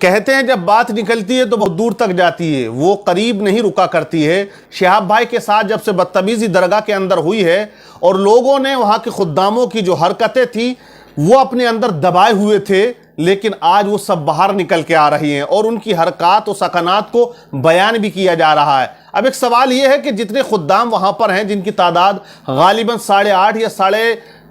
कहते हैं जब बात निकलती है तो बहुत दूर तक जाती है, वो करीब नहीं रुका करती है। शिहाब भाई के साथ जब से बदतमीजी दरगाह के अंदर हुई है और लोगों ने वहाँ के खुद्दामों की जो हरकतें थी वो अपने अंदर दबाए हुए थे, लेकिन आज वो सब बाहर निकल के आ रही हैं और उनकी हरकत और सकनात को बयान भी किया जा रहा है। अब एक सवाल ये है कि जितने खुद्दाम वहाँ पर हैं, जिनकी तादाद गालिबन 8.5 या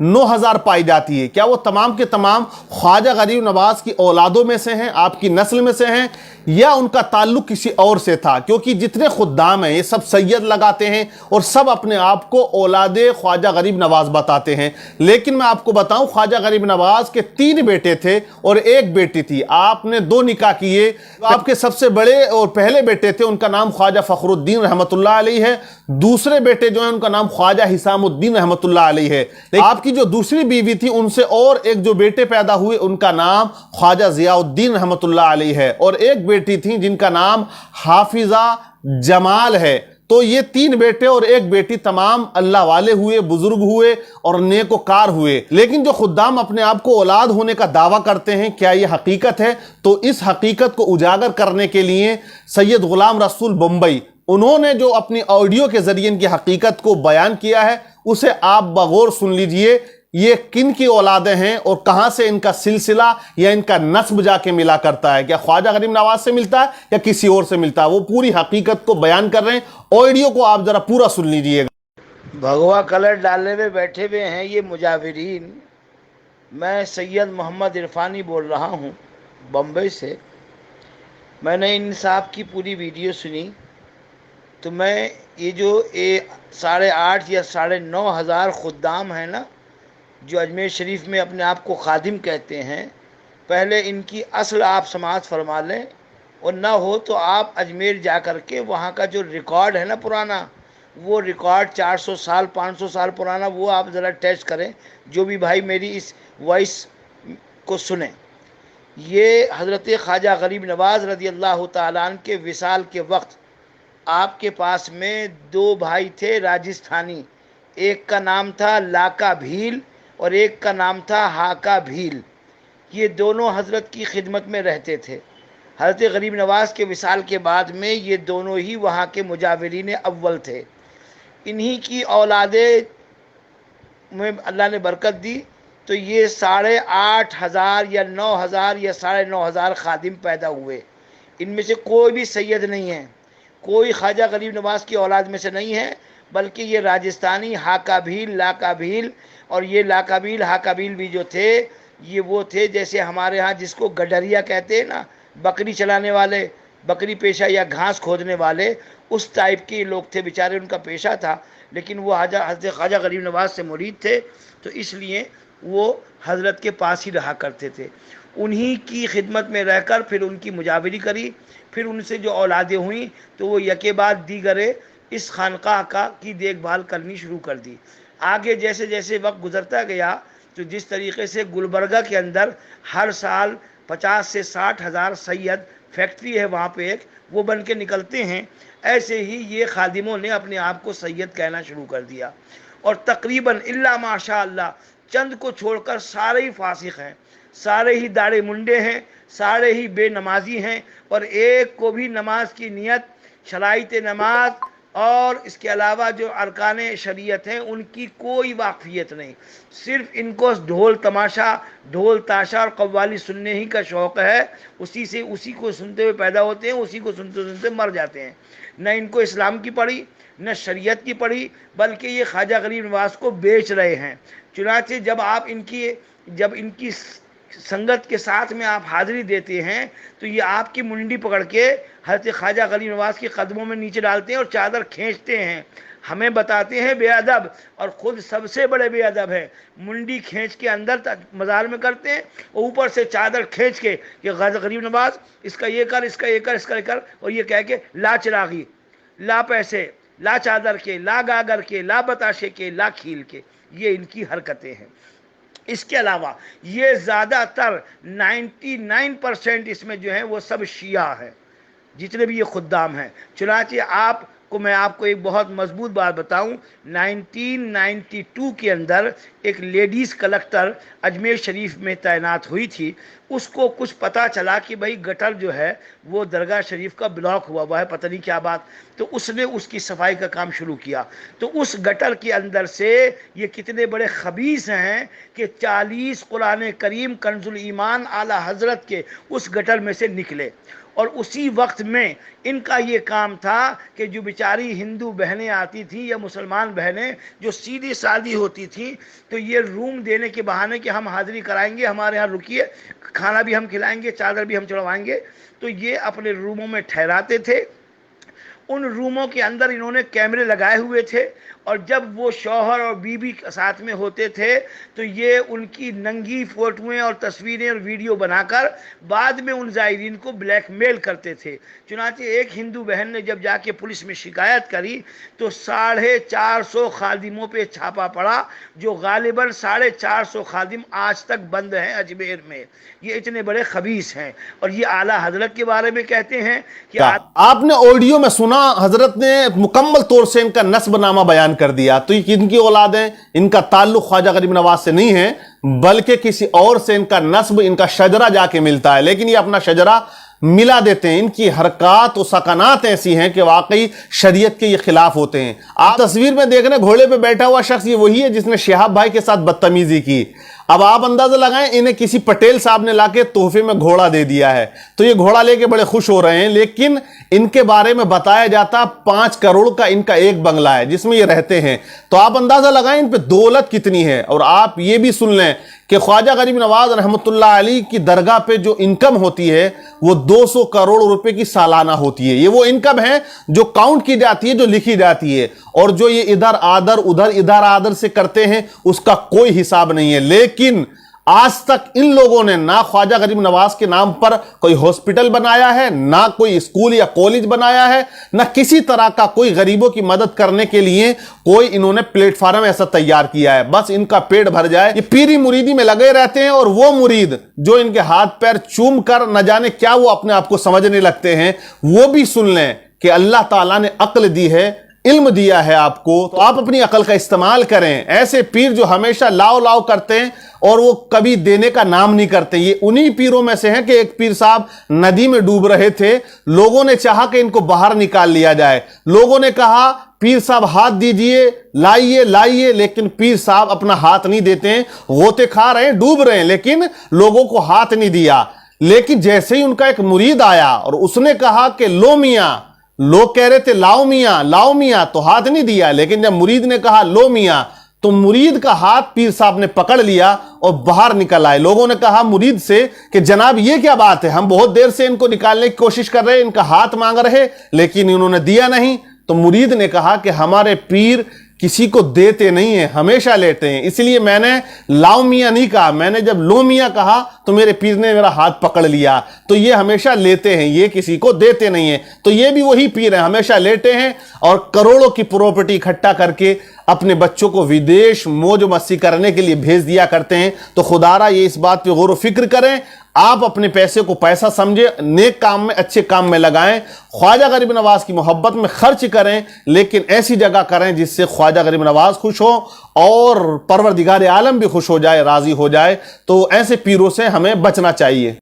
9,500 पाई जाती है, क्या वो तमाम के तमाम ख्वाजा गरीब नवाज की औलादों में से हैं, आपकी नस्ल में से हैं, या उनका ताल्लुक किसी और से था? क्योंकि जितने खुद्दाम हैं ये सब सैयद लगाते हैं और सब अपने आप को औलादे ख्वाजा गरीब नवाज बताते हैं। लेकिन मैं आपको बताऊं, ख्वाजा गरीब नवाज के 3 बेटे थे और 1 बेटी थी। आपने 2 निकाह किए। आपके सबसे बड़े और पहले बेटे थे, उनका नाम ख्वाजा फखरुद्दीन रहमतुल्लाह अलैह है। दूसरे बेटे जो हैं उनका नाम ख्वाजा हिसामुद्दीन रहमतुल्लाह अलैह है। आपकी जो दूसरी बीवी थी, उनसे और एक जो बेटे पैदा हुए, उनका नाम ख्वाजा जियाउद्दीन रहमतुल्लाह अलैह है, और एक बेटी थी जिनका नाम हाफिजा जमाल है। तो ये 3 बेटे और 1 बेटी तमाम अल्लाह वाले हुए, बुजुर्ग हुए और नेकोकार हुए। लेकिन जो खुद्दाम अपने आप को औलाद होने का दावा करते हैं, क्या ये हकीकत है? तो इस हकीकत को उजागर करने के लिए सैयद गुलाम रसूल बम्बई, उन्होंने जो अपनी ऑडियो के जरिए इनकी हकीकत को बयान किया है, उसे आप बगौर सुन लीजिए। ये किन की औलादें हैं और कहां से इनका सिलसिला या इनका नस्ब जाके मिला करता है? क्या ख्वाजा गरीब नवाज से मिलता है या किसी और से मिलता है? वो पूरी हकीकत को बयान कर रहे हैं। ऑडियो को आप जरा पूरा सुन लीजिएगा। भगवा कलर डालने में बैठे हुए हैं ये मुजाविरीन। मैं सैयद मोहम्मद इरफानी बोल रहा हूँ बम्बई से। मैंने इन साहब की पूरी वीडियो सुनी, तो मैं ये जो 8.5 या 9,500 खुद्दाम हैं ना, जो अजमेर शरीफ में अपने आप को खादिम कहते हैं, पहले इनकी असल आप समाअत फरमा लें, और ना हो तो आप अजमेर जा कर के वहाँ का जो रिकॉर्ड है ना पुराना, वो रिकॉर्ड 400 साल 500 साल पुराना, वो आप ज़रा टेस्ट करें। जो भी भाई मेरी इस वॉइस को सुने, ये हज़रत ख्वाजा गरीब नवाज रज़ी अल्लाह तआला अन्हु के विसाल के वक्त आपके पास में 2 भाई थे राजस्थानी। एक का नाम था लाका भील और एक का नाम था हाका भील। ये दोनों हज़रत की खिदमत में रहते थे। हज़रत गरीब नवाज के विसाल के बाद में ये दोनों ही वहाँ के मुजाविरीन अव्वल थे। इन्हीं की औलादे में अल्लाह ने बरकत दी, तो ये 8,500 या 9,000 या 9,500 खादिम पैदा हुए। इनमें से कोई भी सैयद नहीं है, कोई ख्वाजा गरीब नवाज की औलाद में से नहीं है, बल्कि ये राजस्थानी हाकाभील, लाकाभील, और ये लाकाभील हाकाभील भी जो थे, ये वो थे जैसे हमारे यहाँ जिसको गडरिया कहते हैं ना, बकरी चलाने वाले, बकरी पेशा या घास खोदने वाले, उस टाइप के लोग थे। बेचारे उनका पेशा था, लेकिन वो हज़रत ख्वाजा गरीब नवाज से मुरीद थे, तो इसलिए वो हज़रत के पास ही रहा करते थे। उन्हीं की खिदमत में रहकर फिर उनकी मुजाविरी करी। फिर उनसे जो औलादें हुई तो वो यके बाद दीगरे इस खानकाह की देखभाल करनी शुरू कर दी। आगे जैसे जैसे वक्त गुजरता गया, तो जिस तरीके से गुलबर्गा के अंदर हर साल 50 से 60,000 सैयद, फैक्ट्री है वहाँ पे एक, वो बन के निकलते हैं, ऐसे ही ये खादिमों ने अपने आप को सैयद कहना शुरू कर दिया। और तकरीबन इल्ला माशा अल्लाह चंद को छोड़कर सारे ही फासिक हैं, सारे ही दाढ़े मुंडे हैं, सारे ही बेनमाजी हैं, और एक को भी नमाज की नियत, शराइत नमाज और इसके अलावा जो अरकान शरीयत हैं उनकी कोई वाकफियत नहीं। सिर्फ इनको ढोल तमाशा, ढोल ताशा और कव्वाली सुनने ही का शौक़ है। उसी को सुनते हुए पैदा होते हैं, उसी को सुनते सुनते मर जाते हैं। न इनको इस्लाम की पढ़ी, न शरीयत की पढ़ी, बल्कि ये ख्वाजा गरीब नवाज को बेच रहे हैं। चुनांचे जब इनकी संगत के साथ में आप हाज़िरी देते हैं, तो ये आपकी मुंडी पकड़ के हज़रत ख्वाजा गरीब नवाज के कदमों में नीचे डालते हैं और चादर खींचते हैं। हमें बताते हैं बेअदब, और ख़ुद सबसे बड़े बेअदब हैं। मुंडी खींच के अंदर तक मज़ार में करते हैं, और ऊपर से चादर खींच के कि ख्वाजा गरीब नवाज इसका ये कर, इसका ये कर, इसका ये कर, और ये कह के ला चिरागी, ला पैसे, ला चादर के, ला गागर के, ला बताशे के, ला खील के। ये इनकी हरकतें हैं। इसके अलावा ये ज़्यादातर 99% इसमें जो है वो सब शिया है, जितने भी ये खुद्दाम हैं। चुनांचे मैं आपको एक बहुत मजबूत बात बताऊं, 1992 के अंदर एक लेडीज़ कलेक्टर अजमेर शरीफ में तैनात हुई थी। اس کو کچھ پتا چلا کہ بھائی گٹر جو ہے وہ درگاہ شریف کا بلاک ہوا ہے، پتہ نہیں کیا بات، تو اس نے اس کی صفائی کا کام شروع کیا. تو اس گٹر کے اندر سے یہ کتنے بڑے خبیث ہیں کہ 40 قرآن کریم کنز الایمان اعلیٰ حضرت کے اس گٹر میں سے نکلے. اور اسی وقت میں ان کا یہ کام تھا کہ جو بیچاری ہندو بہنیں آتی تھیں یا مسلمان بہنیں جو سیدھی سادی ہوتی تھیں، تو یہ روم دینے کے بہانے کہ ہم حاضری کرائیں گے، ہمارے ہاں رکیے، کھانا بھی ہم کھلائیں گے، چادر بھی ہم چڑھوائیں گے، تو یہ اپنے روموں میں ٹھہراتے تھے. ان روموں کے اندر انہوں نے کیمرے لگائے ہوئے تھے، اور جب وہ شوہر اور بیوی ساتھ میں ہوتے تھے تو یہ ان کی ننگی فوٹویں اور تصویریں اور ویڈیو بنا کر بعد میں ان زائرین کو بلیک میل کرتے تھے. چنانچہ ایک ہندو بہن نے جب جا کے پولیس میں شکایت کری تو 450 خادموں پہ چھاپا پڑا، جو غالباً 450 خادم آج تک بند ہیں اجمیر میں. یہ اتنے بڑے خبیث ہیں، اور یہ اعلیٰ حضرت کے بارے میں کہتے ہیں کہ آپ نے آڈیو میں سنا، حضرت نے مکمل طور سے ان کا نسب نامہ بیان کر دیا. تو یہ ان کی اولاد ہیں، ان کا تعلق خواجہ غریب نواز سے نہیں ہے بلکہ کسی اور سے ان کا نسب، ان کا شجرہ جا کے ملتا ہے. لیکن یہ اپنا شجرہ ملا دیتے ہیں. ان کی حرکات و سکنات ایسی ہیں کہ واقعی شریعت کے یہ خلاف ہوتے ہیں. آپ تصویر میں دیکھ رہے ہیں گھوڑے پہ بیٹھا ہوا شخص یہ وہی ہے جس نے شہاب بھائی کے ساتھ بدتمیزی کی. اب آپ اندازہ لگائیں انہیں کسی پٹیل صاحب نے لا کے تحفے میں گھوڑا دے دیا ہے تو یہ گھوڑا لے کے بڑے خوش ہو رہے ہیں، لیکن ان کے بارے میں بتایا جاتا 5 کروڑ کا ان کا ایک بنگلہ ہے جس میں یہ رہتے ہیں. تو آپ اندازہ لگائیں ان پہ دولت کتنی ہے. اور آپ یہ بھی سن لیں کہ خواجہ غریب نواز رحمۃ اللہ علیہ کی درگاہ پہ جو انکم ہوتی ہے وہ 200 کروڑ روپے کی سالانہ ہوتی ہے. یہ وہ انکم ہے جو کاؤنٹ کی جاتی ہے، جو لکھی جاتی ہے، اور جو یہ ادھر آدر سے کرتے ہیں اس کا کوئی حساب نہیں ہے. لیکن آج تک ان لوگوں نے نہ خواجہ غریب نواز کے نام پر کوئی ہاسپٹل بنایا ہے، نہ کوئی اسکول یا کالج بنایا ہے، نہ کسی طرح کا کوئی غریبوں کی مدد کرنے کے لیے کوئی انہوں نے پلیٹ فارم ایسا تیار کیا ہے. بس ان کا پیٹ بھر جائے یہ پیری مریدی میں لگے رہتے ہیں. اور وہ مرید جو ان کے ہاتھ پیر چوم کر نہ جانے کیا وہ اپنے آپ کو سمجھنے لگتے ہیں، وہ بھی سن لیں کہ اللہ تعالیٰ نے عقل دی ہے، علم دیا ہے آپ کو، تو آپ اپنی عقل کا استعمال کریں. ایسے پیر جو ہمیشہ لاؤ لاؤ کرتے ہیں اور وہ کبھی دینے کا نام نہیں کرتے، یہ انہی پیروں میں سے ہیں کہ ایک پیر صاحب ندی میں ڈوب رہے تھے، لوگوں نے چاہا کہ ان کو باہر نکال لیا جائے. لوگوں نے کہا پیر صاحب ہاتھ دیجئے، لائیے، لیکن پیر صاحب اپنا ہاتھ نہیں دیتے ہیں، غوطے کھا رہے ہیں، ڈوب رہے ہیں، لیکن لوگوں کو ہاتھ نہیں دیا. لیکن جیسے ہی ان کا ایک مرید آیا اور اس نے کہا کہ لو میاں، لوگ کہہ رہے تھے لاؤ میاں تو ہاتھ نہیں دیا، لیکن جب مرید نے کہا لو میاں تو مرید کا ہاتھ پیر صاحب نے پکڑ لیا اور باہر نکل آئے. لوگوں نے کہا مرید سے کہ جناب یہ کیا بات ہے، ہم بہت دیر سے ان کو نکالنے کی کوشش کر رہے ہیں، ان کا ہاتھ مانگ رہے لیکن انہوں نے دیا نہیں. تو مرید نے کہا کہ ہمارے پیر کسی کو دیتے نہیں ہیں، ہمیشہ لیتے ہیں، اس لیے میں نے لاؤ میاں نہیں کہا، میں نے جب لو میاں کہا تو میرے پیر نے میرا ہاتھ پکڑ لیا. تو یہ ہمیشہ لیتے ہیں، یہ کسی کو دیتے نہیں ہیں. تو یہ بھی وہی پیر ہیں، ہمیشہ لیتے ہیں اور کروڑوں کی پراپرٹی اکٹھا کر کے اپنے بچوں کو ودیش موج مستی کرنے کے لیے بھیج دیا کرتے ہیں. تو خدارا یہ اس بات پہ غور و فکر کریں، آپ اپنے پیسے کو پیسہ سمجھے، نیک کام میں، اچھے کام میں لگائیں، خواجہ غریب نواز کی محبت میں خرچ کریں، لیکن ایسی جگہ کریں جس سے خواجہ غریب نواز خوش ہو اور پروردگار عالم بھی خوش ہو جائے، راضی ہو جائے. تو ایسے پیروں سے ہمیں بچنا چاہیے.